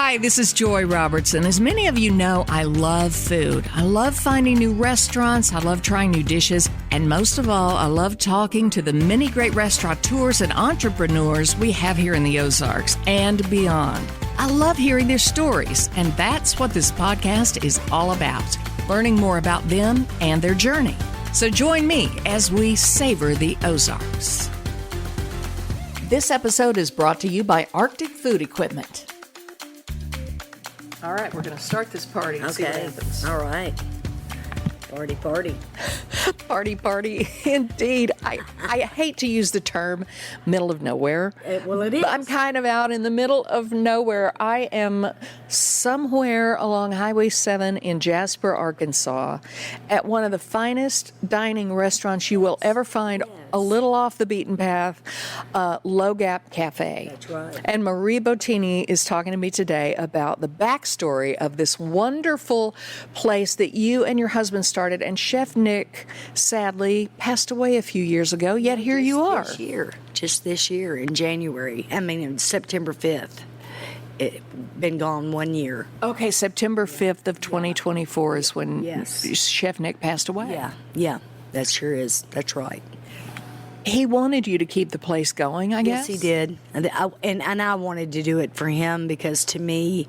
Hi, this is Joy Robertson. As many of you know, I love food. I love finding new restaurants. I love trying new dishes. And most of all, I love talking to the many great restaurateurs and entrepreneurs we have here in the Ozarks and beyond. I love hearing their stories, and that's what this podcast is all about, learning more about them and their journey. So join me as we savor the Ozarks. This episode is brought to you by Arctic Food Equipment. All right, we're going to start this party and see what happens. All right. Party, party. Party, party, indeed. I hate to use the term middle of nowhere. Well, it is. But I'm kind of out in the middle of nowhere. I am somewhere along Highway 7 in Jasper, Arkansas, at one of the finest dining restaurants you will ever find, a little off the beaten path, Low Gap Café. That's right. And Marie Bottini is talking to me today about the backstory of this wonderful place that you and your husband started. And Chef Nick, sadly, passed away a few years ago, yet here you are. Just this year in January. In September 5th. It's been gone 1 year. Okay, September 5th of 2024 is when Chef Nick passed away. Yeah, that sure is. That's right. He wanted you to keep the place going, I guess? Yes, he did. And I wanted to do it for him because to me,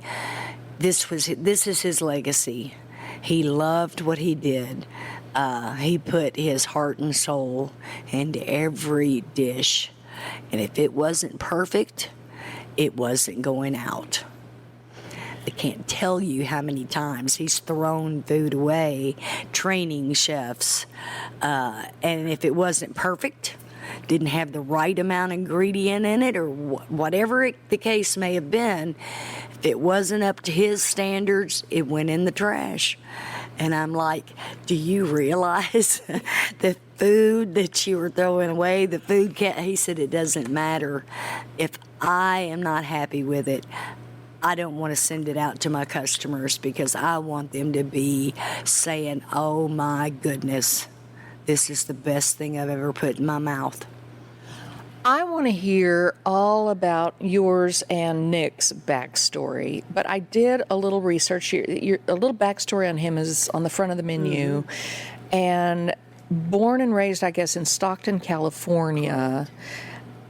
this is his legacy. He loved what he did. He put his heart and soul into every dish. And if it wasn't perfect, it wasn't going out. I can't tell you how many times he's thrown food away, training chefs. And if it wasn't perfect, didn't have the right amount of ingredient in it, or whatever the case may have been, if it wasn't up to his standards, it went in the trash. And I'm like, do you realize the food that you were throwing away, the food he said, it doesn't matter. If I am not happy with it, I don't want to send it out to my customers because I want them to be saying, oh my goodness, this is the best thing I've ever put in my mouth. I want to hear all about yours and Nick's backstory, but I did a little research here. A little backstory on him is on the front of the menu. Mm-hmm. And born and raised, I guess, in Stockton, California,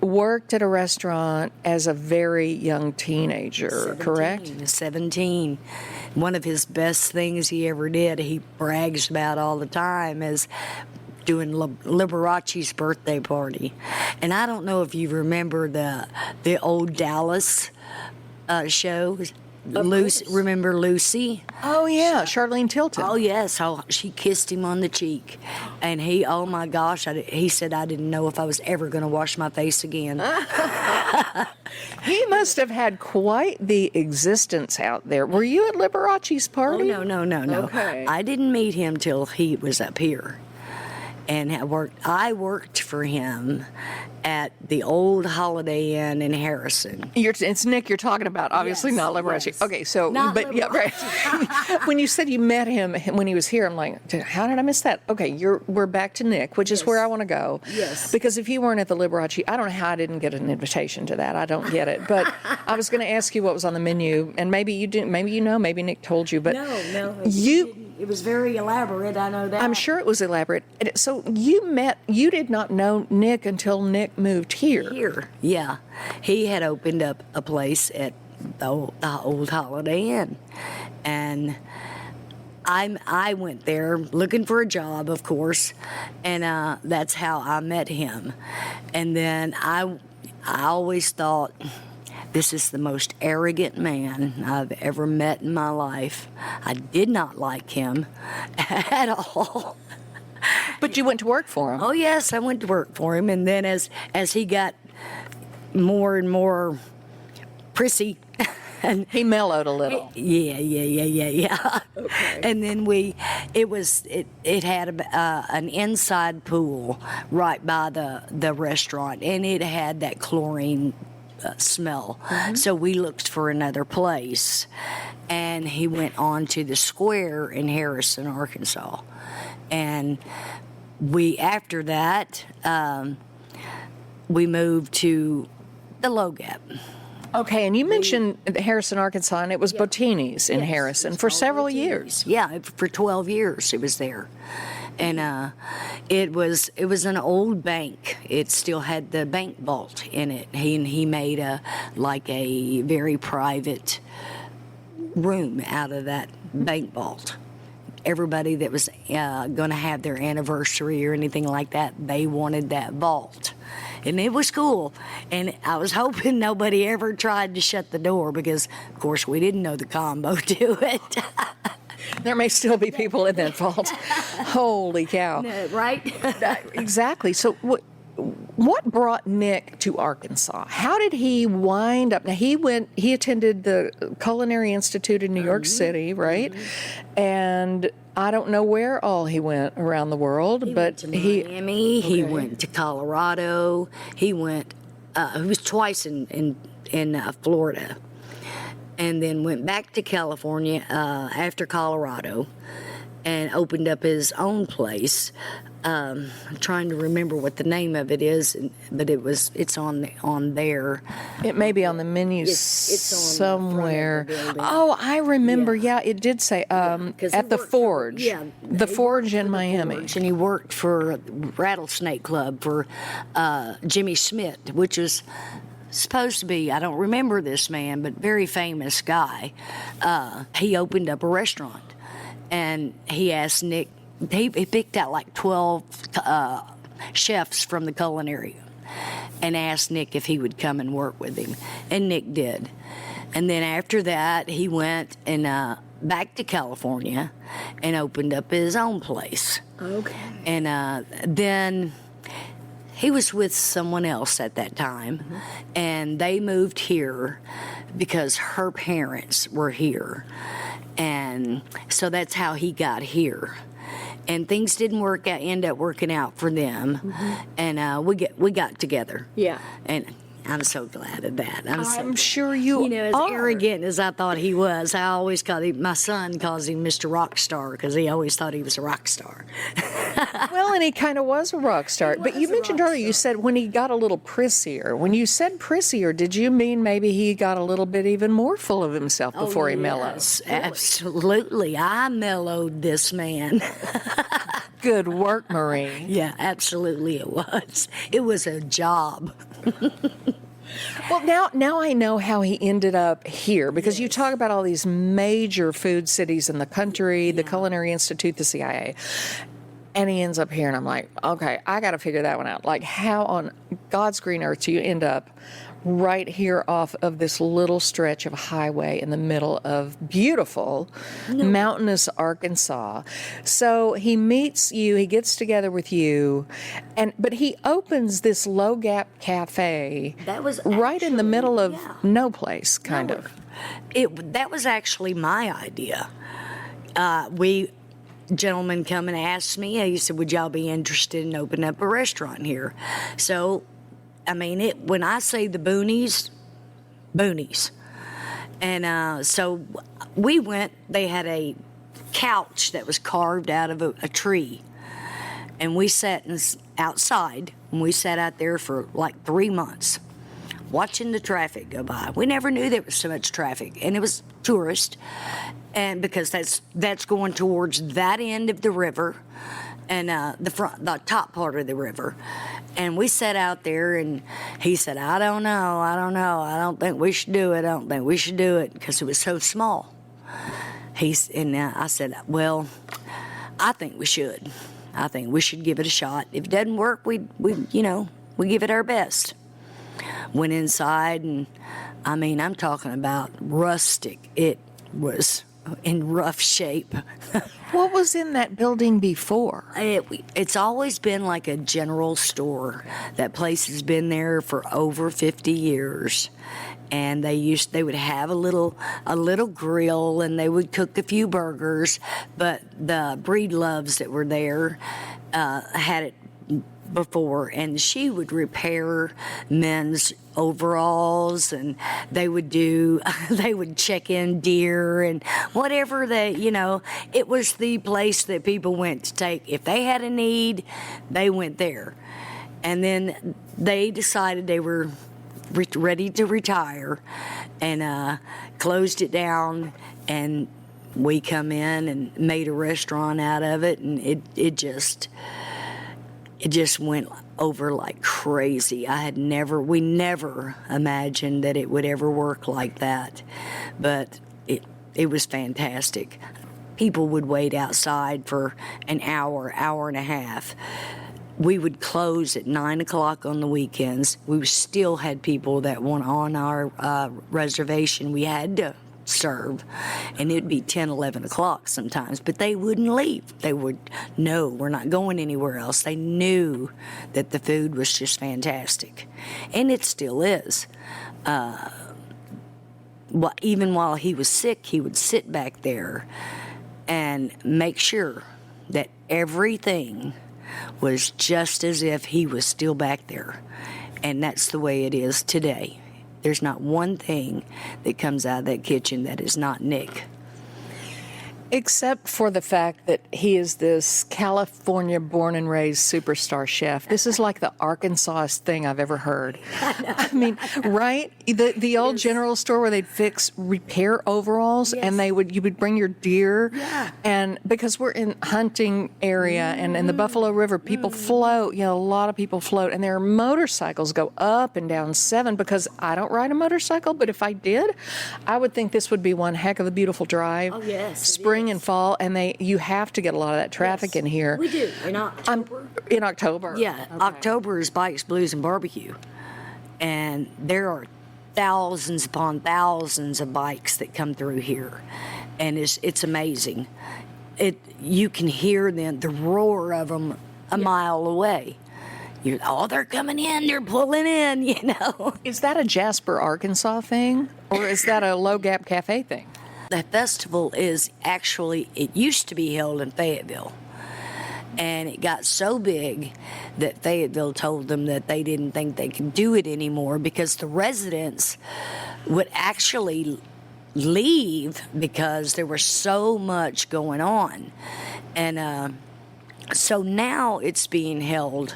worked at a restaurant as a very young teenager, correct? 17. One of his best things he ever did, he brags about all the time, is doing Liberace's birthday party. And I don't know if you remember the old Dallas show. Remember Lucy? Oh, yeah, Charlene Tilton. Oh, yes. How she kissed him on the cheek. And he, oh, my gosh, he said, I didn't know if I was ever going to wash my face again. He must have had quite the existence out there. Were you at Liberace's party? Oh, no. Okay. I didn't meet him till he was up here. And I worked for him at the old Holiday Inn in Harrison. It's Nick you're talking about, obviously, not Liberace. Yes. Okay, so, not but yeah, right. When you said you met him when he was here, I'm like, how did I miss that? Okay, we're back to Nick, which is where I want to go. Yes. Because if you weren't at the Liberace, I don't know how I didn't get an invitation to that. I don't get it. But I was going to ask you what was on the menu, and maybe you didn't. Maybe you know. Maybe Nick told you. But no, it was very elaborate. I know that. I'm sure it was elaborate. So you did not know Nick until Nick moved here. Yeah. He had opened up a place at the old Holiday Inn. And I went there looking for a job, of course, and that's how I met him. And then I always thought, this is the most arrogant man I've ever met in my life. I did not like him at all. But you went to work for him. Oh, yes, I went to work for him. And then as he got more and more prissy. And he mellowed a little. Yeah. Okay. And then it had an inside pool right by the restaurant, and it had that chlorine smell. Mm-hmm. So we looked for another place, and he went on to the square in Harrison, Arkansas. And after that, we moved to the Low Gap. Okay, and you mentioned Harrison, Arkansas, and it was Bottini's in Harrison for several years. Yeah, for 12 years it was there. And it was an old bank. It still had the bank vault in it. He made a very private room out of that bank vault. Everybody that was going to have their anniversary or anything like that, they wanted that vault. And it was cool. And I was hoping nobody ever tried to shut the door because, of course, we didn't know the combo to it. There may still be people in that vault. Holy cow. No, right? Exactly. So what brought Nick to Arkansas? How did he wind up? Now, he attended the Culinary Institute in New York City, right? And I don't know where all he went around the world, but went to Miami, he went to Colorado, he was twice in Florida. And then went back to California after Colorado and opened up his own place. I'm trying to remember what the name of it is, but it's on there. It may be on the menu It's somewhere. on the front of the building. Oh, I remember. Yeah, it did say at the Forge. The Forge in Miami. And he worked for Rattlesnake Club for Jimmy Smith, which was supposed to be, I don't remember this man, but very famous guy. He opened up a restaurant, and he asked Nick. He picked out like 12 chefs from the culinary, and asked Nick if he would come and work with him, and Nick did. And then after that, he went and back to California, and opened up his own place. Okay. And then he was with someone else at that time, and they moved here because her parents were here. And so that's how he got here. And things didn't end up working out for them. And we got together. Yeah. And I'm so glad of that. I'm sure you as are. arrogant as I thought he was, I always called him, my son calls him Mr. Rockstar because he always thought he was a rock star. Well, and he kind of was a rock star. But you mentioned earlier, you said when he got a little prissier. When you said prissier, did you mean maybe he got a little bit even more full of himself before he mellowed? Yes, absolutely. I mellowed this man. Good work, Marie. Yeah, absolutely it was. It was a job. Well, now I know how he ended up here because you talk about all these major food cities in the country, the Culinary Institute, the CIA, and he ends up here, and I'm like, okay, I got to figure that one out. Like, how on God's green earth do you end up right here off of this little stretch of highway in the middle of beautiful mountainous Arkansas? So he meets you, he gets together with you, but he opens this Low Gap Café That was right in the actually- middle of yeah. no place, kind of. That was actually my idea. Gentleman come and asked me, he said, would y'all be interested in opening up a restaurant here? So, I mean, when I say the boonies. And so we went, they had a couch that was carved out of a tree. And we sat outside, and we sat out there for like 3 months, watching the traffic go by. We never knew there was so much traffic, and it was tourist, and because that's going towards that end of the river, and the top part of the river. And we sat out there, and he said, I don't know, I don't think we should do it, because it was so small. I said, well, I think we should. I think we should give it a shot. If it doesn't work, we give it our best. Went inside, and I mean, I'm talking about rustic. It was in rough shape. What was in that building before? It's always been like a general store. That place has been there for over 50 years. And they would have a little grill, and they would cook a few burgers. But the Breedloves that were there had it before, and she would repair men's overalls, and they would check in deer and whatever it was the place that people went to take. If they had a need, they went there. And then they decided they were ready to retire, and closed it down, and we come in and made a restaurant out of it, and it just went over like crazy. We never imagined that it would ever work like that, but it was fantastic. People would wait outside for an hour and a half. We would close at 9 o'clock on the weekends. We still had people that were on our reservation we had to serve, and it'd be 10, 11 o'clock sometimes, but they wouldn't leave. They would, no, we're not going anywhere else. They knew that the food was just fantastic, and it still is. Even while he was sick, he would sit back there and make sure that everything was just as if he was still back there. And that's the way it is today. There's not one thing that comes out of that kitchen that is not Nick. Except for the fact that he is this California born and raised superstar chef. This is like the Arkansas thing I've ever heard. I mean, right? The old general store where they'd fix repair overalls, and you would bring your deer, and because we're in hunting area and in the Buffalo River, people float, a lot of people float, and their motorcycles go up and down 7, because I don't ride a motorcycle, but if I did, I would think this would be one heck of a beautiful drive. Oh, yes. Spring and fall, and you have to get a lot of that traffic in here. We do, in October. In October. Yeah, okay. October is Bikes, Blues, and Barbecue. And there are thousands upon thousands of bikes that come through here. And it's amazing. You can hear the roar of them a mile away. They're coming in, they're pulling in, Is that a Jasper, Arkansas thing? Or is that a Low Gap Café thing? The festival it used to be held in Fayetteville. And it got so big that Fayetteville told them that they didn't think they could do it anymore, because the residents would actually leave because there was so much going on. And so now it's being held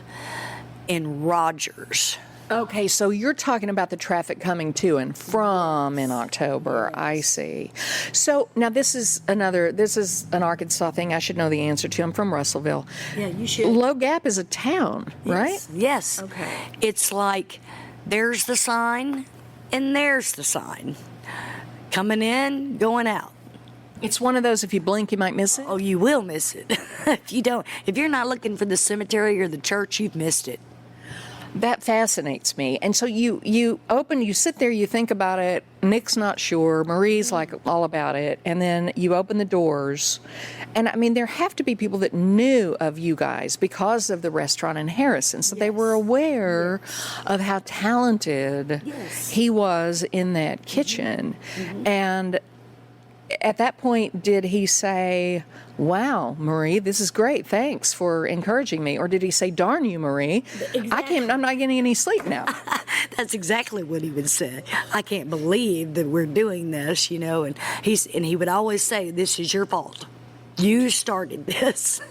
in Rogers. Okay, so you're talking about the traffic coming to and from in October. Yes. I see. So now this is an Arkansas thing I should know the answer to. I'm from Russellville. Yeah, you should. Low Gap is a town, right? Yes. Okay. It's like there's the sign and there's the sign. Coming in, going out. It's one of those, if you blink, you might miss it. Oh, you will miss it. If you're not looking for the cemetery or the church, you've missed it. That fascinates me. And so you sit there, you think about it. Nick's not sure. Marie's like all about it. And then you open the doors. And I mean, there have to be people that knew of you guys because of the restaurant in Harrison. So they were aware of how talented he was in that kitchen. Mm-hmm. And at that point, did he say, "Wow, Marie, this is great. Thanks for encouraging me"? Or did he say, "Darn you, Marie, exactly. I'm not getting any sleep now"? That's exactly what he would say. I can't believe that we're doing this, and he would always say, "This is your fault. You started this."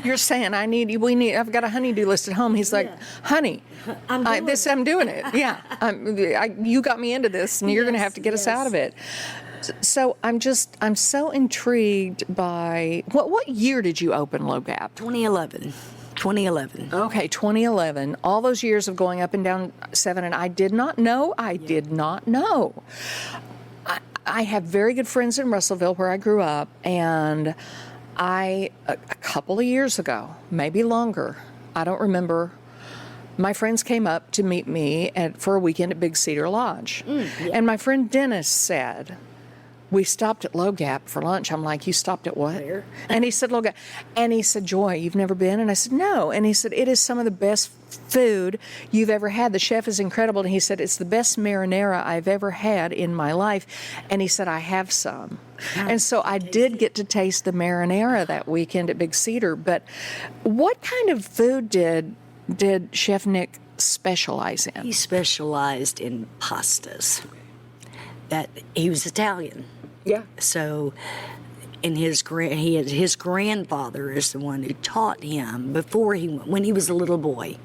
You're saying I've got a honey-do list at home. He's like, "Honey, I'm doing it. Yeah, you got me into this, and you're going to have to get us out of it." So I'm so intrigued by what year did you open Low Gap? 2011. Okay, 2011. All those years of going up and down 7, and I did not know. I have very good friends in Russellville where I grew up, and a couple of years ago, maybe longer, I don't remember, my friends came up to meet me for a weekend at Big Cedar Lodge. And my friend Dennis said, "We stopped at Low Gap for lunch." I'm like, "You stopped at what?" Where? And he said, "Low Gap." And he said, "Joy, you've never been?" And I said, "No." And he said, "It is some of the best food you've ever had. The chef is incredible." And he said, "It's the best marinara I've ever had in my life." And he said, "I have some." And so I did get to taste the marinara that weekend at Big Cedar. But what kind of food did Chef Nick specialize in? He specialized in pastas. That he was Italian. Yeah. So, his grandfather is the one who taught him when he was a little boy.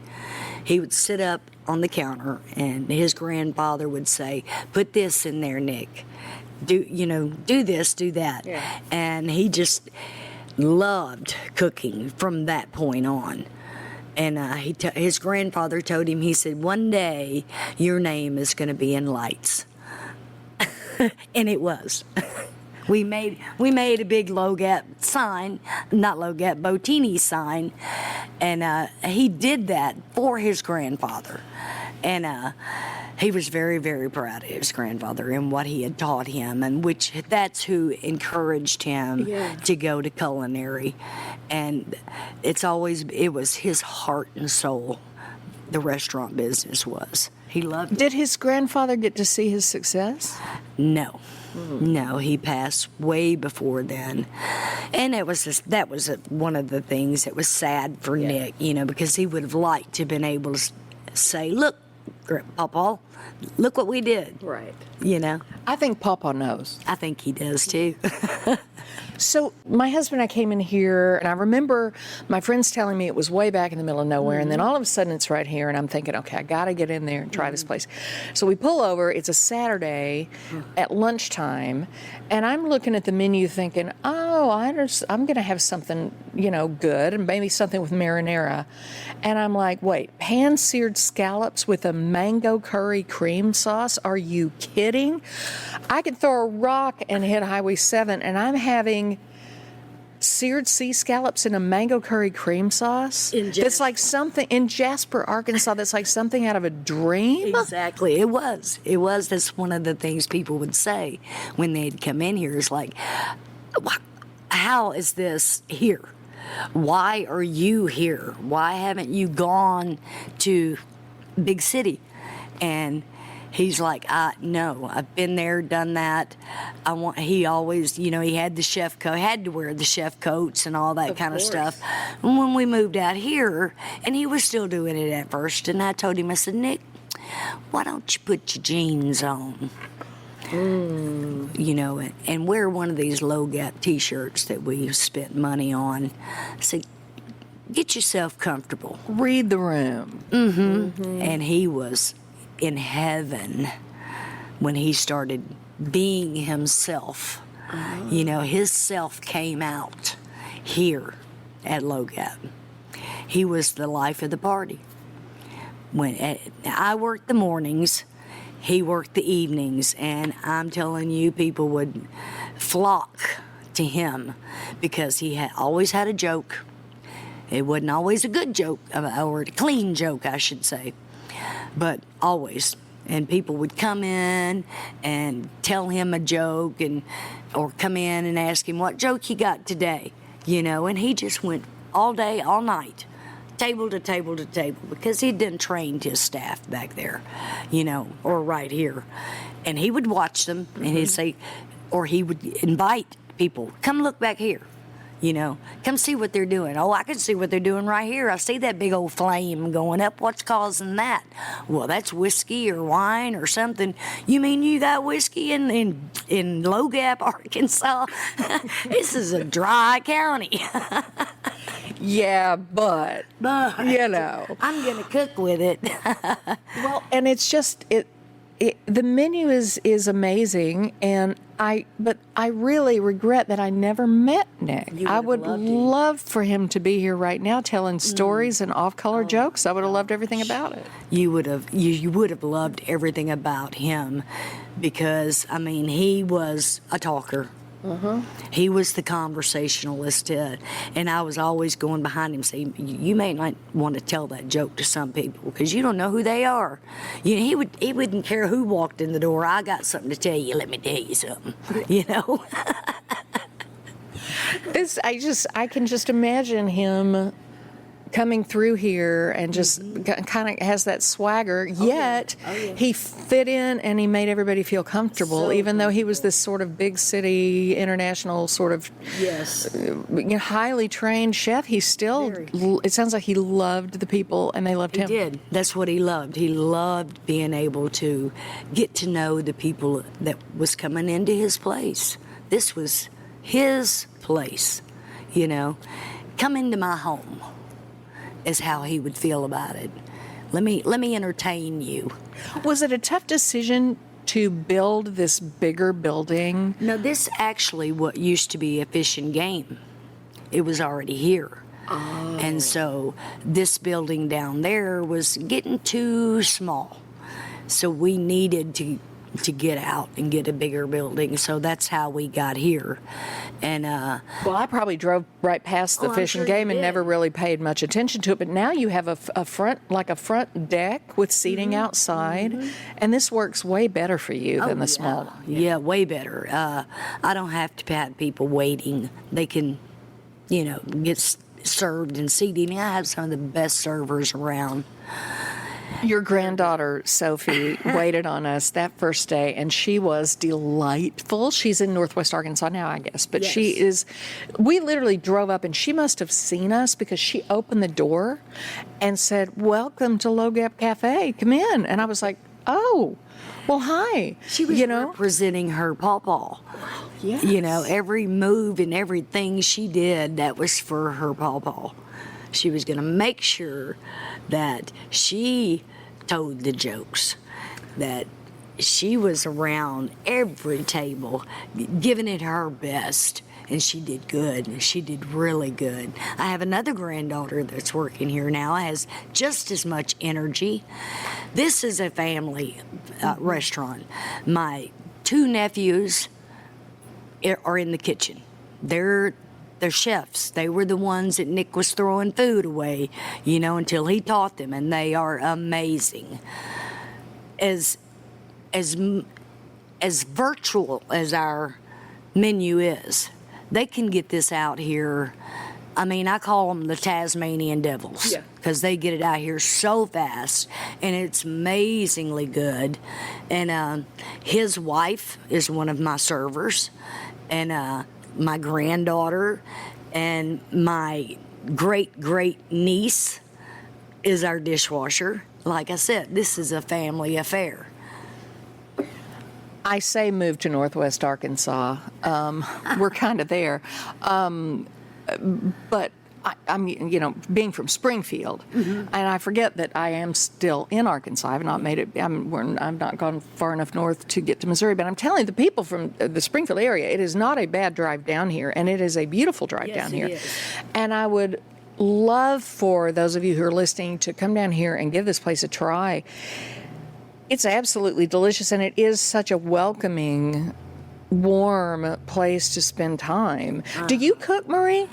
he would sit up on the counter, and his grandfather would say, "Put this in there, Nick. Do this, do that." Yeah. And he just loved cooking from that point on. And his grandfather told him, he said, "One day your name is going to be in lights." And it was. We made a big Low Gap sign, not Low Gap, Bottini sign, and he did that for his grandfather. And he was very, very proud of his grandfather and what he had taught him, and that's who encouraged him to go to culinary. And it was his heart and soul, the restaurant business was. He loved it. Did his grandfather get to see his success? No. No, he passed way before then. And that was one of the things that was sad for Nick, because he would have liked to have been able to say, "Look, Papa, look what we did." Right. I think Papa knows. I think he does too. So my husband and I came in here, and I remember my friends telling me it was way back in the middle of nowhere, and then all of a sudden it's right here, and I'm thinking, okay, I got to get in there and try this place. So we pull over. It's a Saturday at lunchtime, and I'm looking at the menu thinking, oh, I'm going to have something, good, and maybe something with marinara. And I'm like, wait, pan-seared scallops with a mango curry cream sauce? Are you kidding? I could throw a rock and hit Highway 7, and I'm having seared sea scallops in a mango curry cream sauce. That's like something in Jasper, Arkansas. That's like something out of a dream. Exactly. It was. That's one of the things people would say when they'd come in here. Is like, how is this here? Why are you here? Why haven't you gone to big city? And he's like, no, I've been there, done that. He always, he had the chef coat, had to wear the chef coats and all that kind of stuff. And when we moved out here, and he was still doing it at first, and I told him, I said, "Nick, why don't you put your jeans on? And wear one of these Low Gap t-shirts that we spent money on." I said, "Get yourself comfortable. Read the room." And he was in heaven when he started being himself. His self came out here at Low Gap. He was the life of the party. When I worked the mornings, he worked the evenings, and I'm telling you, people would flock to him because he always had a joke. It wasn't always a good joke, or a clean joke, I should say, but always. And people would come in and tell him a joke, or come in and ask him what joke he got today, and he just went all day, all night, table to table to table, because he'd done trained his staff back there, or right here. And he would watch them, and he'd say, or he would invite people, "Come look back here. Come see what they're doing." "Oh, I can see what they're doing right here. I see that big old flame going up. What's causing that?" "Well, that's whiskey or wine or something." "You mean you got whiskey in Low Gap, Arkansas? This is a dry county." Yeah, but I'm gonna cook with it. Well, and it's just the menu is amazing, and I really regret that I never met Nick. I would love for him to be here right now telling stories and off-color jokes. I would have loved everything about it. You would have loved everything about him, because he was a talker. He was the conversationalist, and I was always going behind him saying, "You may not want to tell that joke to some people because you don't know who they are." He wouldn't care who walked in the door. "I got something to tell you. Let me tell you something." I can just imagine him coming through here and just kind of has that swagger, yet he fit in and he made everybody feel comfortable, even though he was this sort of big city, international sort of highly trained chef. He still, it sounds like he loved the people and they loved him. He did. That's what he loved. He loved being able to get to know the people that was coming into his place. This was his place, Come into my home is how he would feel about it. Let me entertain you. Was it a tough decision to build this bigger building? No, this actually what used to be a Fish and Game. It was already here. Oh. And so this building down there was getting too small. So we needed to get out and get a bigger building. So that's how we got here. And well, I probably drove right past the Fish and Game and never really paid much attention to it. But now you have a front deck with seating outside, and this works way better for you than the small. Yeah, way better. I don't have to have people waiting. They can, get served and seating. I have some of the best servers around. Your granddaughter, Sophie, waited on us that first day, and she was delightful. She's in Northwest Arkansas now, I guess, but yes. We literally drove up, and she must have seen us because she opened the door and said, "Welcome to Low Gap Café. Come in." And I was like, "Oh, well, hi." She was representing her pawpaw. Yes. Every move and everything she did, that was for her pawpaw. She was going to make sure that she told the jokes, that she was around every table, giving it her best, and she did good. She did really good. I have another granddaughter that's working here now, has just as much energy. This is a family restaurant. My 2 nephews are in the kitchen. They're chefs. They were the ones that Nick was throwing food away, until he taught them, and they are amazing. As virtual as our menu is, they can get this out here. I mean, I call them the Tasmanian Devils because they get it out here so fast, and it's amazingly good. And his wife is one of my servers, and my granddaughter and my great niece is our dishwasher. Like I said, this is a family affair. I say move to Northwest Arkansas. We're kind of there. But I'm, being from Springfield, and I forget that I am still in Arkansas. I've not made it. I've not gone far enough north to get to Missouri. But I'm telling the people from the Springfield area, it is not a bad drive down here, and it is a beautiful drive down here. Is. And I would love for those of you who are listening to come down here and give this place a try. It's absolutely delicious, and it is such a welcoming, warm place to spend time. Do you cook, Marie?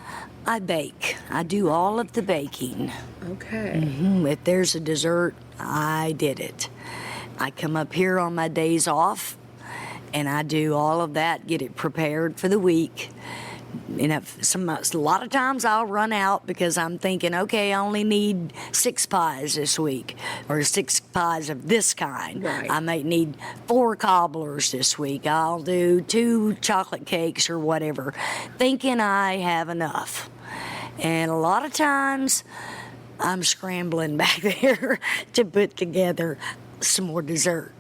I bake. I do all of the baking. Okay. If there's a dessert, I did it. I come up here on my days off, and I do all of that, get it prepared for the week. And a lot of times I'll run out because I'm thinking, okay, I only need 6 pies this week, or 6 pies of this kind. Right. I might need 4 cobblers this week. I'll do 2 chocolate cakes or whatever, thinking I have enough. And a lot of times I'm scrambling back there to put together some more dessert.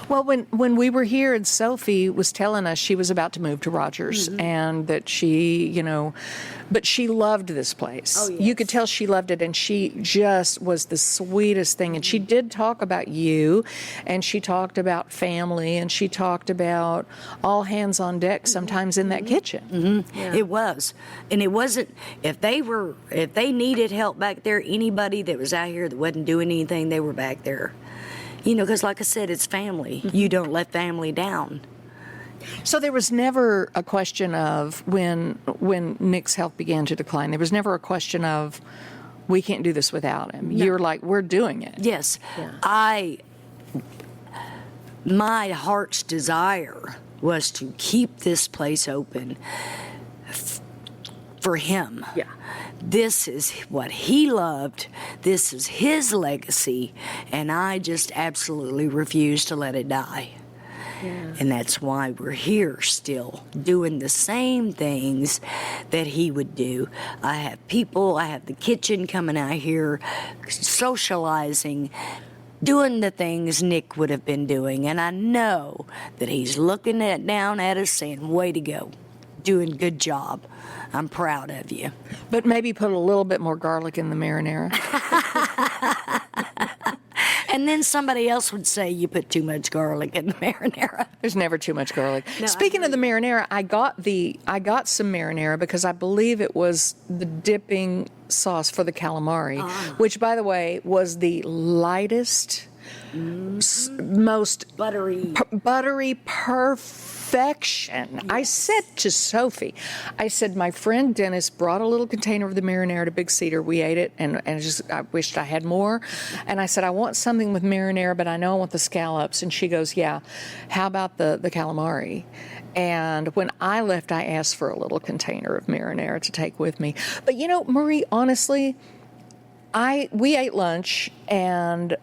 Well, when we were here and Sophie was telling us she was about to move to Rogers and that she, but she loved this place. Oh, yes. You could tell she loved it, and she just was the sweetest thing. And she did talk about you, and she talked about family, and she talked about all hands on deck sometimes in that kitchen. Yeah. It was. And it wasn't, if they needed help back there, anybody that was out here that wasn't doing anything, they were back there. Because like I said, it's family. You don't let family down. So there was never a question of when Nick's health began to decline, there was never a question of, we can't do this without him. No. You're like, we're doing it. Yes. Yeah. My heart's desire was to keep this place open for him. Yeah. This is what he loved. This is his legacy, and I just absolutely refuse to let it die. Yeah. And that's why we're here still, doing the same things that he would do. I have people, I have the kitchen coming out here, socializing, doing the things Nick would have been doing. And I know that he's looking down at us saying, way to go, doing good job. I'm proud of you. But maybe put a little bit more garlic in the marinara. And then somebody else would say you put too much garlic in the marinara. There's never too much garlic. No, Speaking of the marinara, I got some marinara because I believe it was the dipping sauce for the calamari, which, by the way, was the lightest, most buttery perfection. Yes. I said to Sophie, my friend Dennis brought a little container of the marinara to Big Cedar. We ate it, and I wished I had more. And I said, I want something with marinara, but I know I want the scallops. And she goes, yeah, how about the calamari? And when I left, I asked for a little container of marinara to take with me. But Marie, honestly, we ate lunch, and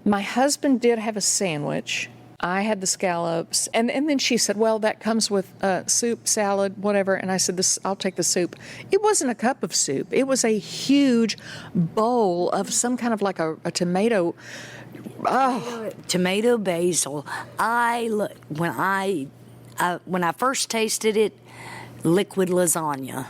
my husband did have a sandwich. I had the scallops, and then she said, well, that comes with soup, salad, whatever. And I said, I'll take the soup. It wasn't a cup of soup. It was a huge bowl of some kind of like a tomato. Oh, tomato basil. When I first tasted it, liquid lasagna.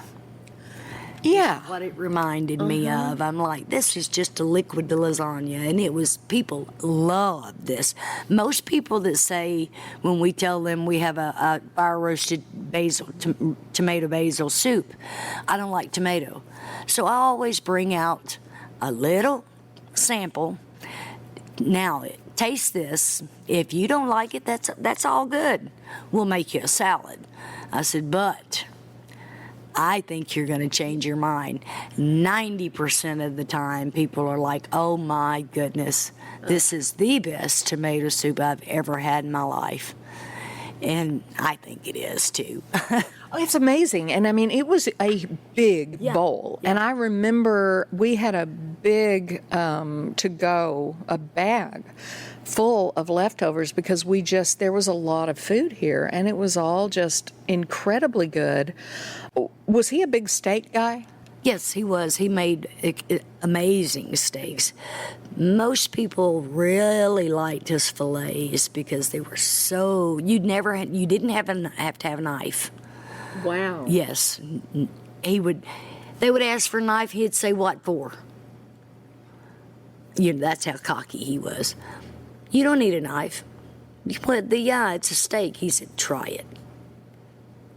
Yeah. What it reminded me of. I'm like, this is just a liquid lasagna. And people love this. Most people that say, when we tell them we have a fire roasted tomato basil soup, I don't like tomato. So I always bring out a little sample. Now, taste this. If you don't like it, that's all good. We'll make you a salad. I said, but I think you're going to change your mind. 90% of the time, people are like, oh my goodness, this is the best tomato soup I've ever had in my life. And I think it is too. Oh, it's amazing. And I mean, it was a big bowl. Yeah. And I remember we had a big a bag full of leftovers because there was a lot of food here and it was all just incredibly good. Was he a big steak guy? Yes, he was. He made amazing steaks. Most people really liked his fillets because they were so. You didn't have to have a knife. Wow. Yes, they would ask for a knife. He'd say, "What for?" That's how cocky he was. You don't need a knife. It's a steak. He said, "Try it."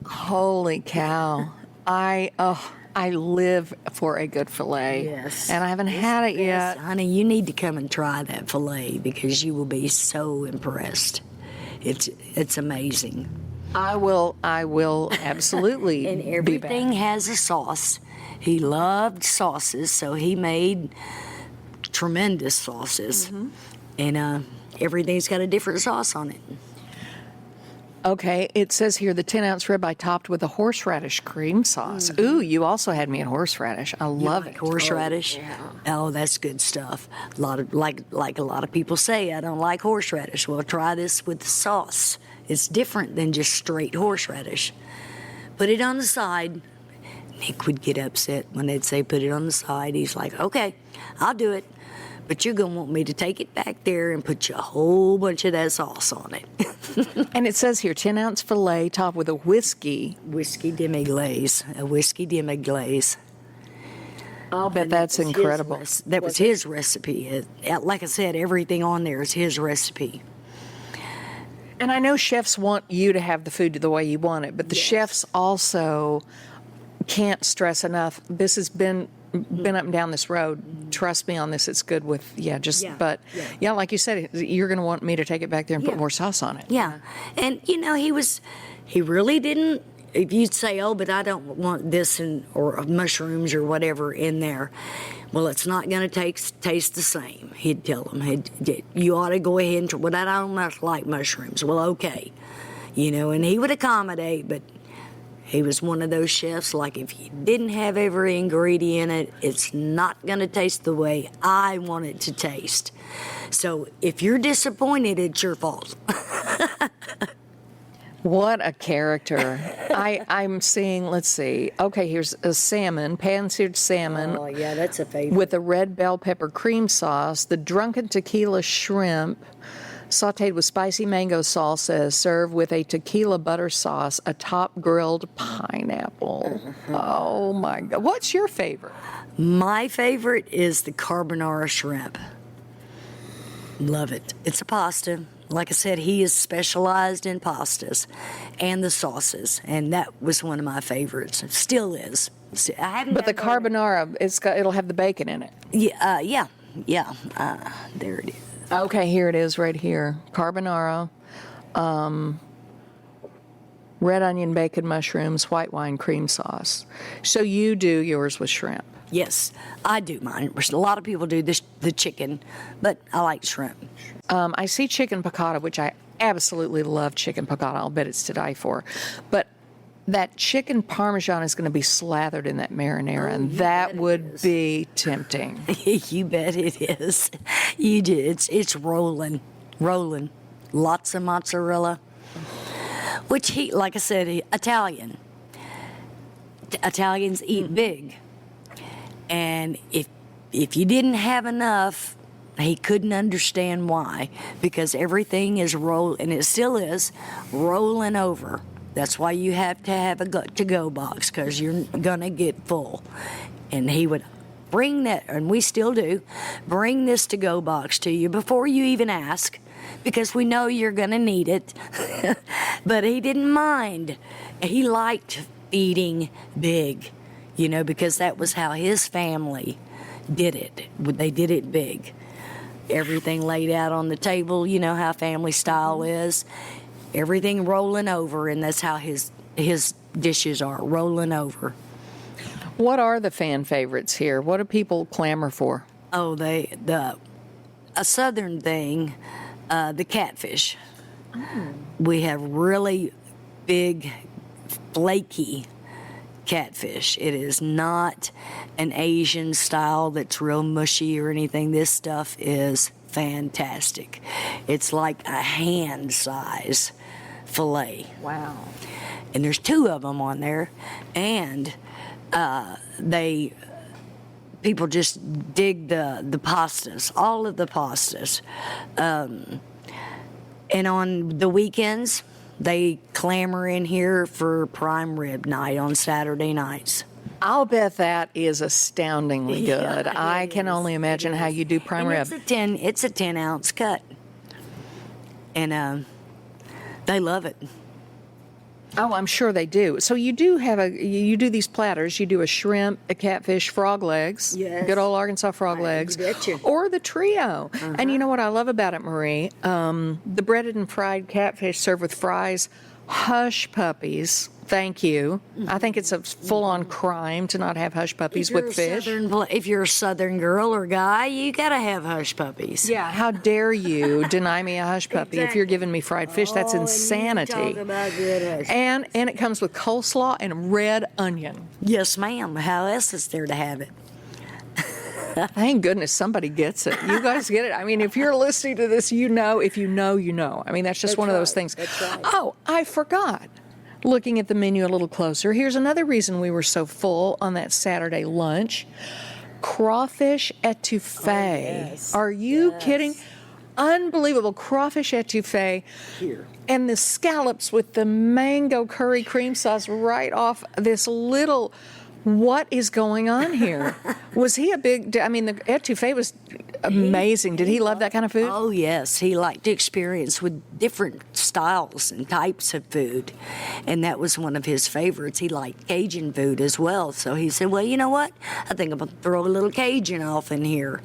Holy cow! I live for a good fillet. Yes. And I haven't had it yet. Honey, you need to come and try that fillet because you will be so impressed. It's amazing. I will absolutely and everything be back. Has a sauce. He loved sauces, so he made tremendous sauces. Mm-hmm. And everything's got a different sauce on it. Okay, it says here the 10-ounce ribeye topped with a horseradish cream sauce. Mm-hmm. Ooh, you also had me at horseradish. I love it. Horseradish? Oh, that's good stuff. A lot of people say, I don't like horseradish. Well, try this with the sauce. It's different than just straight horseradish. Put it on the side. Nick would get upset when they'd say put it on the side. He's like, okay, I'll do it. But you're going to want me to take it back there and put you a whole bunch of that sauce on it. And it says here, 10-ounce filet topped with a whiskey demi-glaze. A whiskey demi-glaze. I'll bet that's incredible. That was his recipe. Like I said, everything on there is his recipe. And I know chefs want you to have the food the way you want it, but the chefs also can't stress enough. This has been up and down this road. Trust me on this. It's good with, but like you said, you're going to want me to take it back there and put more sauce on it. Yeah. And, he really didn't, if you'd say, oh, but I don't want this or mushrooms or whatever in there. Well, it's not going to taste the same. He'd tell them, you ought to go ahead and try, well, I don't like mushrooms. Well, okay. And he would accommodate, but he was one of those chefs, like if you didn't have every ingredient in it, it's not going to taste the way I want it to taste. So if you're disappointed, it's your fault. What a character. I'm seeing, let's see. Okay, here's a salmon, pan-seared salmon. Oh, yeah, that's a favorite. With a red bell pepper cream sauce, the drunken tequila shrimp, sautéed with spicy mango salsa, served with a tequila butter sauce, a top grilled pineapple. Mm-hmm. Oh, my God. What's your favorite? My favorite is the carbonara shrimp. Love it. It's a pasta. Like I said, he is specialized in pastas and the sauces, and that was one of my favorites. It still is. I haven't. But the carbonara, it'll have the bacon in it. Yeah. There it is. Okay, here it is right here. Carbonara, red onion, bacon, mushrooms, white wine, cream sauce. So you do yours with shrimp. Yes, I do mine. A lot of people do the chicken, but I like shrimp. I see chicken piccata, which I absolutely love chicken piccata. I'll bet it's to die for. But that chicken parmesan is going to be slathered in that marinara, and that would be tempting. You bet it is. You do. It's rolling. Lots of mozzarella. Which like I said, Italians eat big. And if you didn't have enough, he couldn't understand why, because everything is and it still is rolling over. That's why you have to have a to-go box, because you're gonna get full. And he would bring that, and we still do, bring this to-go box to you before you even ask, because we know you're gonna need it. But he didn't mind. He liked eating big. Because that was how his family did it. They did it big. Everything laid out on the table, how family style is. Everything rolling over, and that's how his dishes are, rolling over. What are the fan favorites here? What do people clamor for? Oh, a southern thing, the catfish. We have really big, flaky catfish. It is not an Asian style that's real mushy or anything. This stuff is fantastic. It's like a hand size fillet. Wow. And there's 2 of them on there, and people just dig the pastas, all of the pastas. And on the weekends, they clamor in here for prime rib night on Saturday nights. I'll bet that is astoundingly good. I can only imagine how you do prime rib. It's a 10-ounce cut, and they love it. Oh, I'm sure they do. So you do these platters. You do a shrimp, a catfish, frog legs. Yes. Good old Arkansas frog legs. Betcha. Or the trio. And you know what I love about it, Marie? The breaded and fried catfish served with fries, hush puppies. Thank you. I think it's a full-on crime to not have hush puppies with fish. If you're a Southern girl or guy, you gotta have hush puppies. Yeah, how dare you deny me a hush puppy if you're giving me fried fish? That's insanity. Talk about good hush. And it comes with coleslaw and red onion. Yes, ma'am. How else is there to have it? Thank goodness somebody gets it. You guys get it. I mean, if you're listening to this, you know. If you know, you know. I mean, that's just one of those things. That's right. Oh, I forgot. Looking at the menu a little closer, here's another reason we were so full on that Saturday lunch. Crawfish etouffee. Oh, yes. Are you kidding? Unbelievable. Crawfish etouffee. Here. And the scallops with the mango curry cream sauce right off this little... What is going on here? Was he the etouffee was amazing. Did he love that kind of food? Oh, yes. He liked to experience with different styles and types of food. And that was one of his favorites. He liked Cajun food as well. So he said, well, you know what? I think I'm going to throw a little Cajun off in here.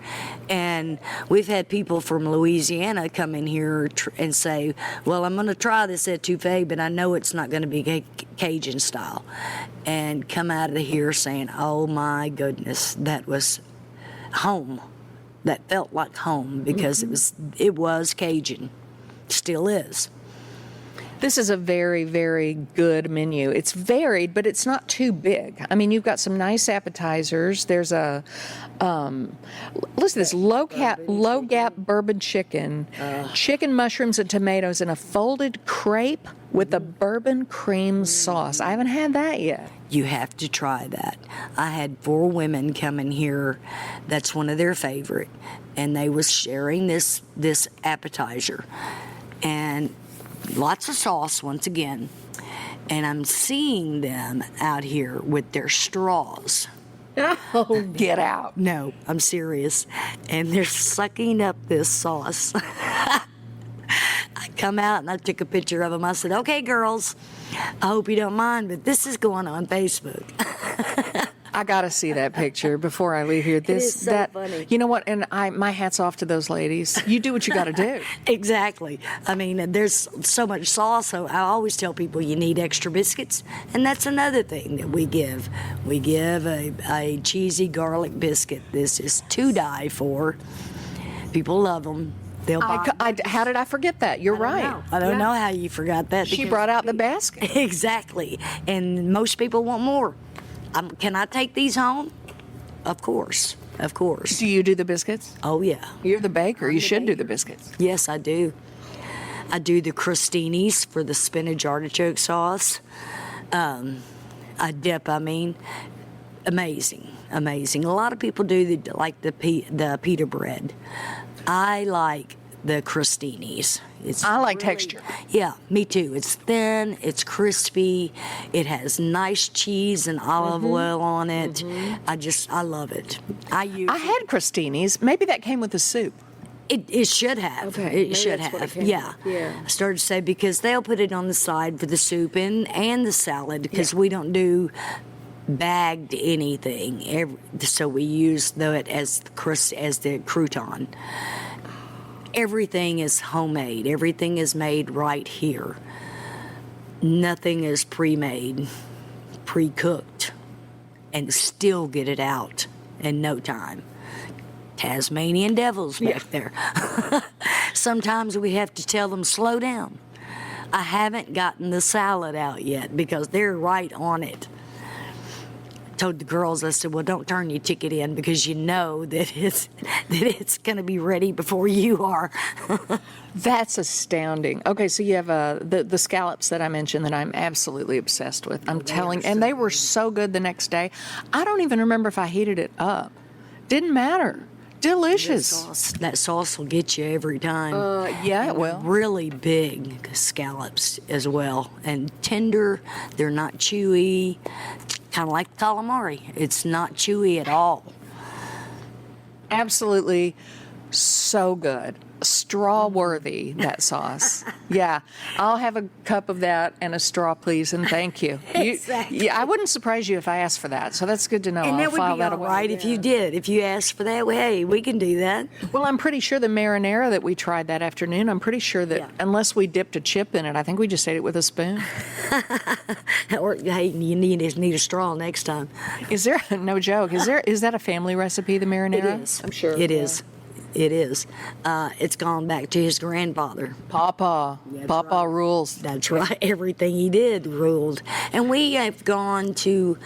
And we've had people from Louisiana come in here and say, well, I'm going to try this etouffee, but I know it's not going to be Cajun style. And come out of here saying, oh my goodness, that was home. That felt like home, because it was Cajun. Still is. This is a very, very good menu. It's varied, but it's not too big. I mean, you've got some nice appetizers. There's a, listen to this, low gap bourbon chicken, chicken, mushrooms, and tomatoes in a folded crepe with a bourbon cream sauce. I haven't had that yet. You have to try that. I had 4 women come in here. That's one of their favorite. And they was sharing this appetizer. And lots of sauce, once again. And I'm seeing them out here with their straws. Oh, get out. No, I'm serious. And they're sucking up this sauce. I come out and I took a picture of them. I said, okay, girls, I hope you don't mind, but this is going on Facebook. I gotta see that picture before I leave here. It is so funny. You know what? And my hat's off to those ladies. You do what you got to do. Exactly. I mean, there's so much sauce, so I always tell people you need extra biscuits, and that's another thing that we give. We give a cheesy garlic biscuit. This is to die for. People love them. They'll buy. How did I forget that? You're right. I don't know how you forgot that. She brought out the basket. Exactly, and most people want more. Can I take these home? Of course. Of course. Do you do the biscuits? Oh, yeah. You're the baker. You should do the biscuits. Yes, I do. I do the crostinis for the spinach artichoke sauce. I dip, amazing, amazing. A lot of people do the pita bread. I like the crostinis. I like texture. Yeah, me too. It's thin, it's crispy, it has nice cheese and olive oil on it. I love it. I had crostinis. Maybe that came with the soup. It should have. Okay, it should have. Yeah. I started to say because they'll put it on the side for the soup and the salad because we don't do bagged anything. So we use it as the crouton. Everything is homemade. Everything is made right here. Nothing is pre-made, pre-cooked, and still get it out in no time. Tasmanian devils back there. Sometimes we have to tell them, slow down. I haven't gotten the salad out yet because they're right on it. Told the girls, I said, well, don't turn your ticket in because you know that it's going to be ready before you are. That's astounding. Okay, so you have the scallops that I mentioned that I'm absolutely obsessed with. I'm telling, and they were so good the next day. I don't even remember if I heated it up. Didn't matter. Delicious. That sauce will get you every time. Yeah, it will. Really big scallops as well, and tender. They're not chewy. Kind of like calamari. It's not chewy at all. Absolutely so good. Straw-worthy, that sauce. Yeah. I'll have a cup of that and a straw, please, and thank you. Exactly. Yeah, I wouldn't surprise you if I asked for that, so that's good to know. And I'll that would file be that all away. right if you did. If you asked for that, well, hey, we can do that. Well, I'm pretty sure the marinara that we tried that afternoon, I'm pretty sure that unless we dipped a chip in it, I think we just ate it with a spoon. Or, hey, you need a straw next time. Is there, no joke, is that a family recipe, the marinara? It is. I'm sure. It is. It is. It's gone back to his grandfather. Papa. Papa right. rules. That's right. Everything he did ruled. And we have gone to,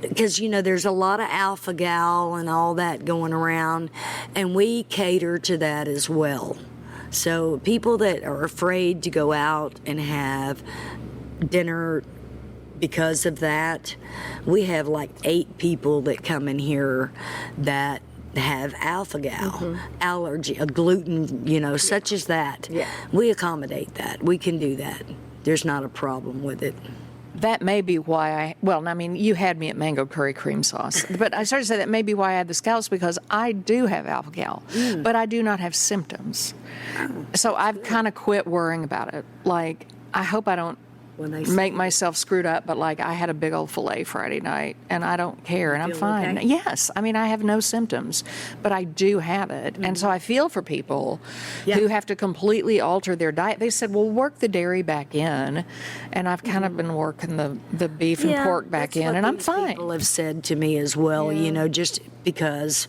because, there's a lot of alpha gal and all that going around, and we cater to that as well. So people that are afraid to go out and have dinner because of that, we have like 8 people that come in here that have alpha gal allergy, a gluten, such as that. Yeah. We accommodate that. We can do that. There's not a problem with it. That may be why you had me at mango curry cream sauce. But I started to say that may be why I had the scallops because I do have alpha gal, but I do not have symptoms. So I've kind of quit worrying about it. Like, I hope I don't make myself screwed up, but like I had a big old filet Friday night and I don't care and I'm fine. Okay? Yes. I mean, I have no symptoms, but I do have it. And so I feel for people who have to completely alter their diet. They said, well, work the dairy back in. And I've kind of been working the beef and pork back in and I'm fine. People have said to me as well, just because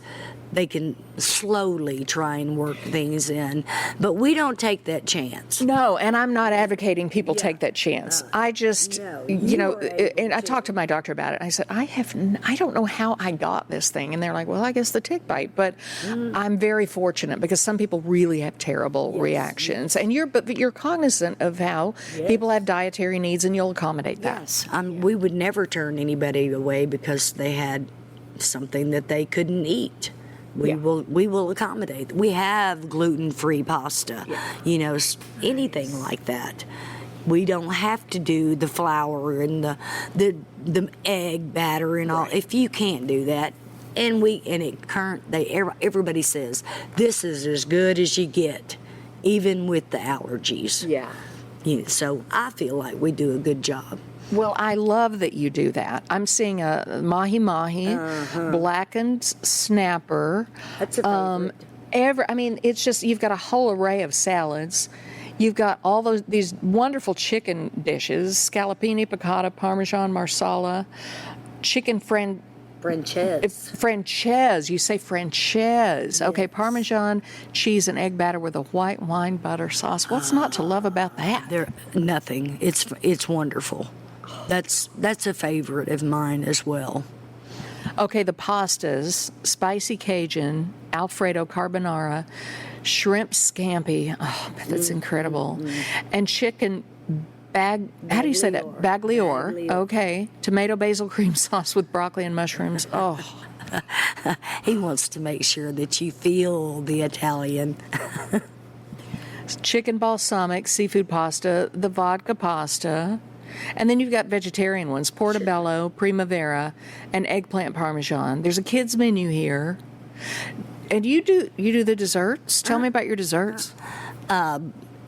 they can slowly try and work things in. But we don't take that chance. No, and I'm not advocating people take that chance. I just, and I talked to my doctor about it. I said, I don't know how I got this thing. And they're like, well, I guess the tick bite. But I'm very fortunate because some people really have terrible reactions. And you're cognizant of how people have dietary needs and you'll accommodate that. Yes, we would never turn anybody away because they had something that they couldn't eat. We will accommodate. We have gluten-free pasta, anything like that. We don't have to do the flour and the egg batter and all. If you can't do that, And everybody says this is as good as you get, even with the allergies. Yeah. So I feel like we do a good job. Well, I love that you do that. I'm seeing a mahi-mahi, blackened snapper. That's a favorite. It's just, you've got a whole array of salads. You've got all these wonderful chicken dishes, scallopini, piccata, parmesan, marsala, chicken Frances. You say Frances. Yes. Okay, Parmesan, cheese, and egg batter with a white wine butter sauce. What's not to love about that? Nothing. It's wonderful. That's a favorite of mine as well. Okay, the pastas, spicy Cajun, Alfredo carbonara, shrimp scampi. Oh, that's incredible. And chicken how do you say that? Bagliore. Okay. Tomato basil cream sauce with broccoli and mushrooms. Oh. He wants to make sure that you feel the Italian. Chicken balsamic, seafood pasta, the vodka pasta. And then you've got vegetarian ones, portobello, primavera, and eggplant parmesan. There's a kids menu here. And you do the desserts? Tell me about your desserts.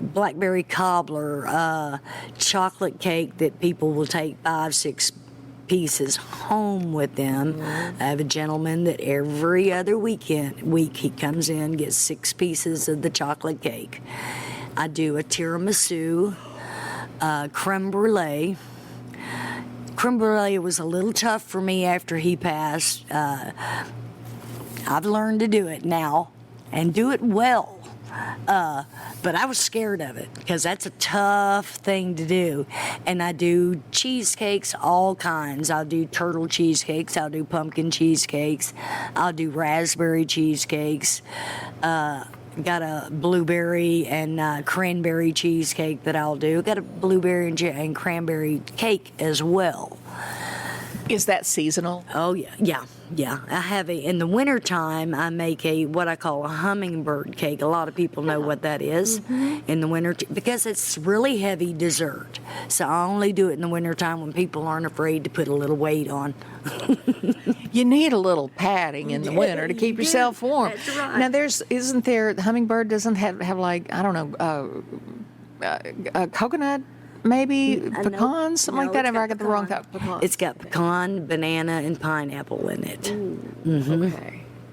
Blackberry cobbler, chocolate cake that people will take 5-6 pieces home with them. I have a gentleman that every other week he comes in, gets 6 pieces of the chocolate cake. I do a tiramisu, creme brulee. Creme brulee was a little tough for me after he passed. I've learned to do it now and do it well. But I was scared of it because that's a tough thing to do. And I do cheesecakes, all kinds. I'll do turtle cheesecakes. I'll do pumpkin cheesecakes. I'll do raspberry cheesecakes. Got a blueberry and cranberry cheesecake that I'll do. Got a blueberry and cranberry cake as well. Is that seasonal? Oh, yeah. I have in the wintertime, I make what I call a hummingbird cake. A lot of people know what that is in the winter, because it's really heavy dessert. So I only do it in the wintertime when people aren't afraid to put a little weight on. You need a little padding in the winter to keep yourself warm. That's right. Now, the hummingbird doesn't have like, I don't know, coconut, maybe pecans, something like that. If I got the wrong pecan. It's got pecan, banana, and pineapple in it.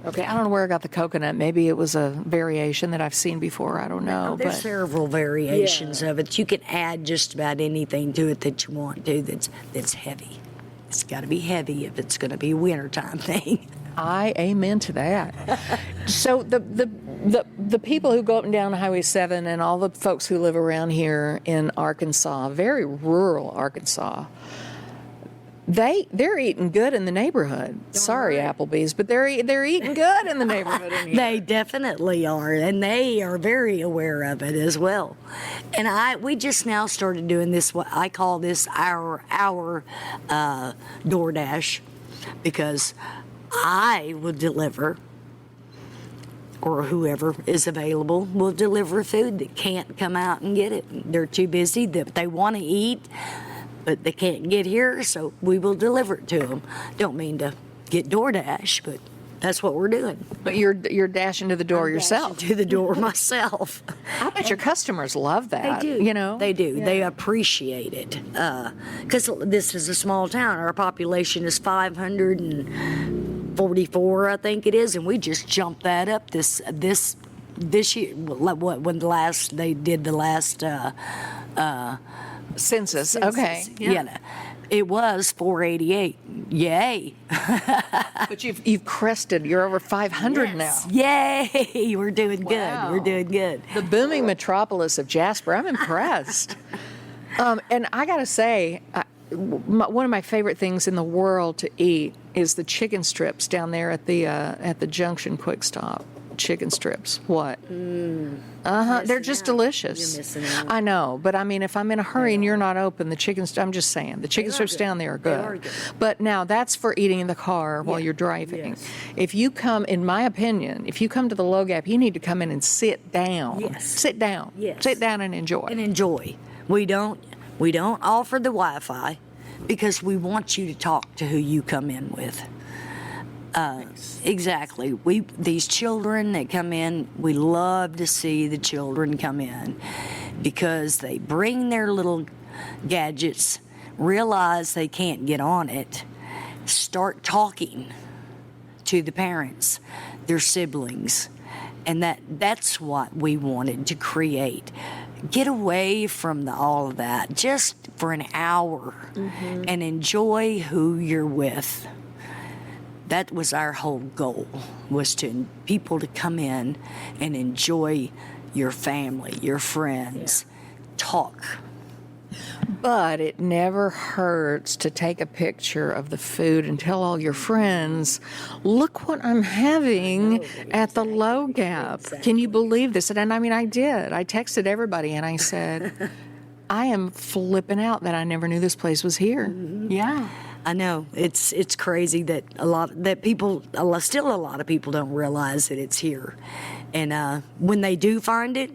Okay, I don't know where I got the coconut. Maybe it was a variation that I've seen before. I don't know. There's several variations of it. You can add just about anything to it that you want to that's heavy. It's got to be heavy if it's going to be a wintertime thing. I amen to that. So the people who go up and down Highway 7 and all the folks who live around here in Arkansas, very rural Arkansas, they're eating good in the neighborhood. Sorry, Applebee's, but they're eating good in the neighborhood in here. They definitely are, and they are very aware of it as well. And we just now started doing this. What I call this our DoorDash, because I will deliver, or whoever is available will deliver food that can't come out and get it. They're too busy, that they want to eat, but they can't get here, so we will deliver it to them. Don't mean to get DoorDash, but that's what we're doing. But you're dashing to the door yourself. To the door myself. I bet your customers love that. They do. You know, they do. Yeah. They appreciate it because this is a small town. Our population is 544, I think it is, and we just jumped that up this year. When they did the last census. Okay. Yeah. It was 488. Yay. But you've crested. You're over 500 now. Yay. We're doing Wow. good. We're doing good. The booming metropolis of Jasper. I'm impressed. And I got to say, one of my favorite things in the world to eat is the chicken strips down there at the Junction Quick Stop. Chicken strips. What? They're just delicious. You're missing out. I know, but I mean, if I'm in a hurry and you're not open, I'm just saying, the chicken strips down there are good. They are good. But now that's for eating in the car while you're driving. Yes. If you come, in my opinion, if you come to the Low Gap, you need to come in and sit down. Yes. Sit down. Yes. Sit down and enjoy. And enjoy. We don't offer the Wi-Fi because we want you to talk to who you come in with. Exactly. These children that come in, we love to see the children come in because they bring their little gadgets, realize they can't get on it, start talking to the parents, their siblings, and that's what we wanted to create. Get away from all of that just for an hour and enjoy who you're with. That was our whole goal, was to people to come in and enjoy your family, your friends, talk. But it never hurts to take a picture of the food and tell all your friends, look what I'm having at the Low Gap. Exactly. Can you believe this? And I mean, I did. I texted everybody and I said, I am flipping out that I never knew this place was here. Mm-hmm. Yeah. I know. It's crazy that still a lot of people don't realize that it's here. And when they do find it,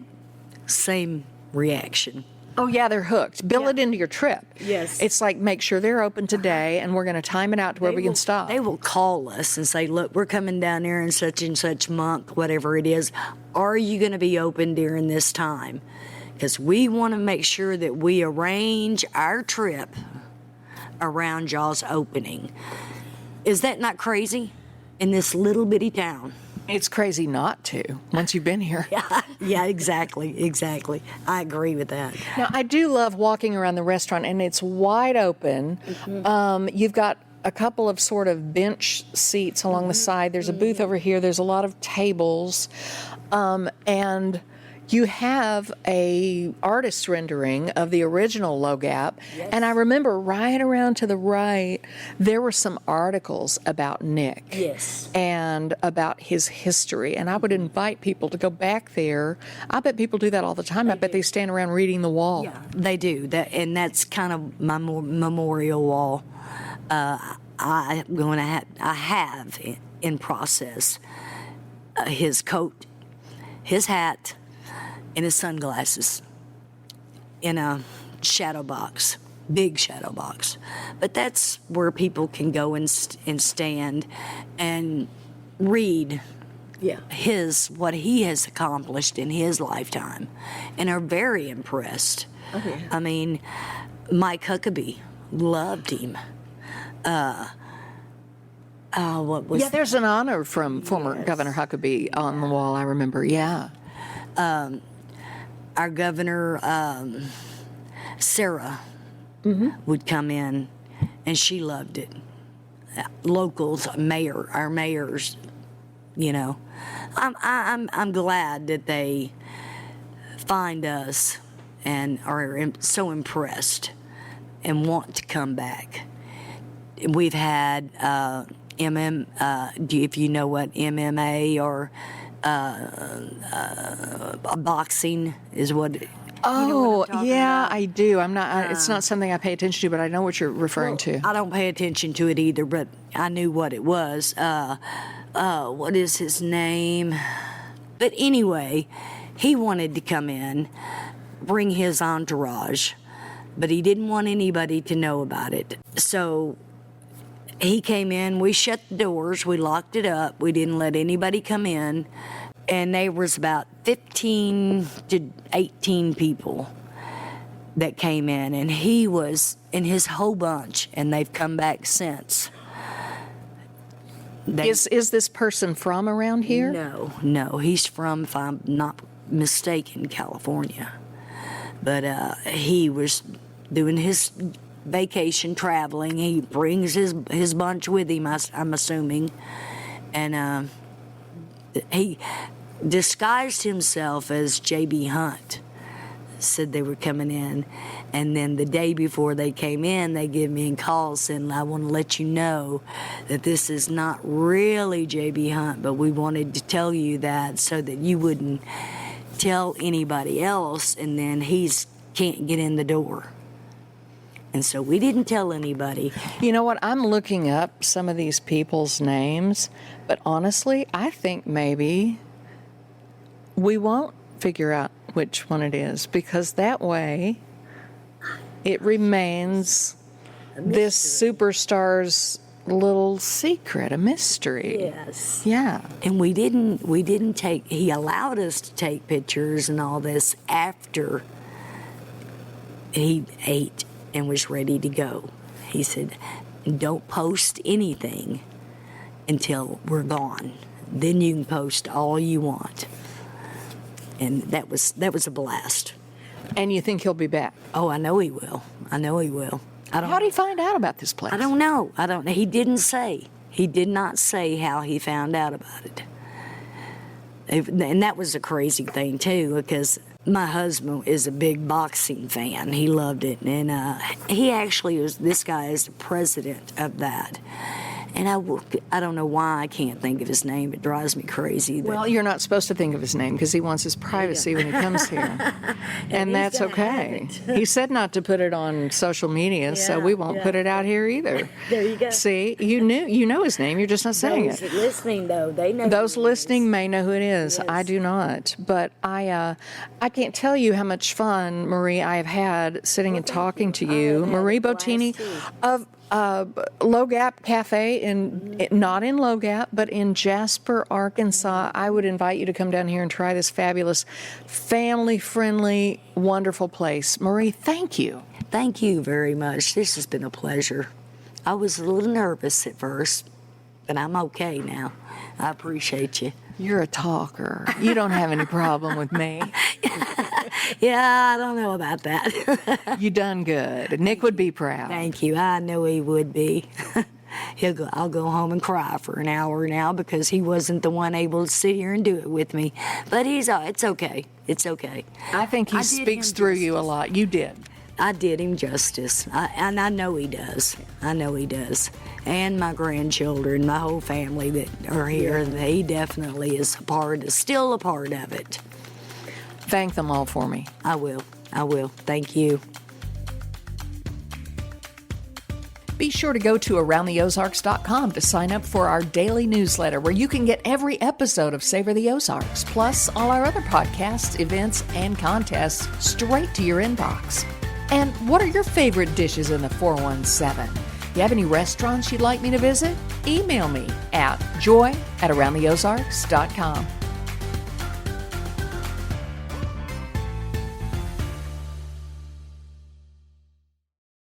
same reaction. Oh, yeah, they're hooked. Bill it into your trip. Yes. It's like, make sure they're open today, and we're going to time it out to where we can stop. They will call us and say, look, we're coming down here in such and such month, whatever it is. Are you going to be open during this time? Because we want to make sure that we arrange our trip around y'all's opening. Is that not crazy? In this little bitty town. It's crazy not to, once you've been here. Yeah, exactly. I agree with that. Now, I do love walking around the restaurant, and it's wide open. Mm-hmm. You've got a couple of sort of bench seats along the side. There's a booth over here. There's a lot of tables. And you have a artist rendering of the original Low Gap. Yes. And I remember right around to the right, there were some articles about Nick. Yes. And about his history. And I would invite people to go back there. I bet people do that all the time. I bet they stand around reading the wall. Yeah, they do. And that's kind of my memorial wall. I have in process his coat, his hat, and his sunglasses in a shadow box, big shadow box. But that's where people can go and stand and read what he has accomplished in his lifetime, and are very impressed. Oh, yeah. I mean, Mike Huckabee loved him. There's an honor from former Governor Huckabee on the wall, I remember. Yeah. Our governor, Sarah, would come in, and she loved it. Locals, our mayors, you know. I'm glad that they find us and are so impressed and want to come back. We've had if you know what MMA or boxing is what. Oh, yeah, about? I do. I'm not. It's not something I pay attention to, but I know what you're referring to. I don't pay attention to it either, but I knew what it was. What is his name? But anyway, he wanted to come in, bring his entourage, but he didn't want anybody to know about it. So he came in, we shut the doors, we locked it up, we didn't let anybody come in, and there was about 15 to 18 people that came in, and he was in his whole bunch, and they've come back since. Is this person from around here? No, he's from, if I'm not mistaken, California. But he was doing his vacation, traveling. He brings his bunch with him, I'm assuming. And he disguised himself as J.B. Hunt, said they were coming in. And then the day before they came in, they give me a call saying, I want to let you know that this is not really J.B. Hunt, but we wanted to tell you that so that you wouldn't tell anybody else, and then can't get in the door. And so we didn't tell anybody. You know what? I'm looking up some of these people's names, but honestly, I think maybe we won't figure out which one it is, because that way it remains this superstar's little secret, a mystery. Yes. Yeah. And we didn't take, he allowed us to take pictures and all this after he ate and was ready to go. He said, don't post anything until we're gone. Then you can post all you want. And that was a blast. And you think he'll be back? Oh, I know he will. I know he will. How did he find out about this place? I don't know. He didn't say. He did not say how he found out about it. And that was a crazy thing, too, because my husband is a big boxing fan. He loved it. And he actually this guy is the president of that. And I don't know why I can't think of his name. It drives me crazy. Well, you're not supposed to think of his name because he wants his privacy when he comes here. And that's okay. He said not to put it on social media, so we won't put it out here either. There you go. See, you know his name. You're just not saying Those it. listening, though, they know. Those listening may know who it is. Yes. I do not. But I can't tell you how much fun, Marie, I have had sitting and talking to you. Marie Bottini of Low Gap Café, not in Low Gap, but in Jasper, Arkansas. I would invite you to come down here and try this fabulous, family-friendly, wonderful place. Marie, thank you. Thank you very much. This has been a pleasure. I was a little nervous at first, but I'm okay now. I appreciate you. You're a talker. You don't have any problem with me. Yeah, I don't know about that. You done good. Nick would be proud. Thank you. I know he would be. I'll go home and cry for an hour now because he wasn't the one able to sit here and do it with me. But it's okay. It's okay. I think he speaks through you a lot. You did. I did him justice, and I know he does. I know he does. And my grandchildren, my whole family that are here, he definitely is still a part of it. Thank them all for me. I will. Thank you. Be sure to go to AroundTheOzarks.com to sign up for our daily newsletter where you can get every episode of Savor the Ozarks, plus all our other podcasts, events, and contests straight to your inbox. And what are your favorite dishes in the 417? You have any restaurants you'd like me to visit? Email me at joy@AroundTheOzarks.com.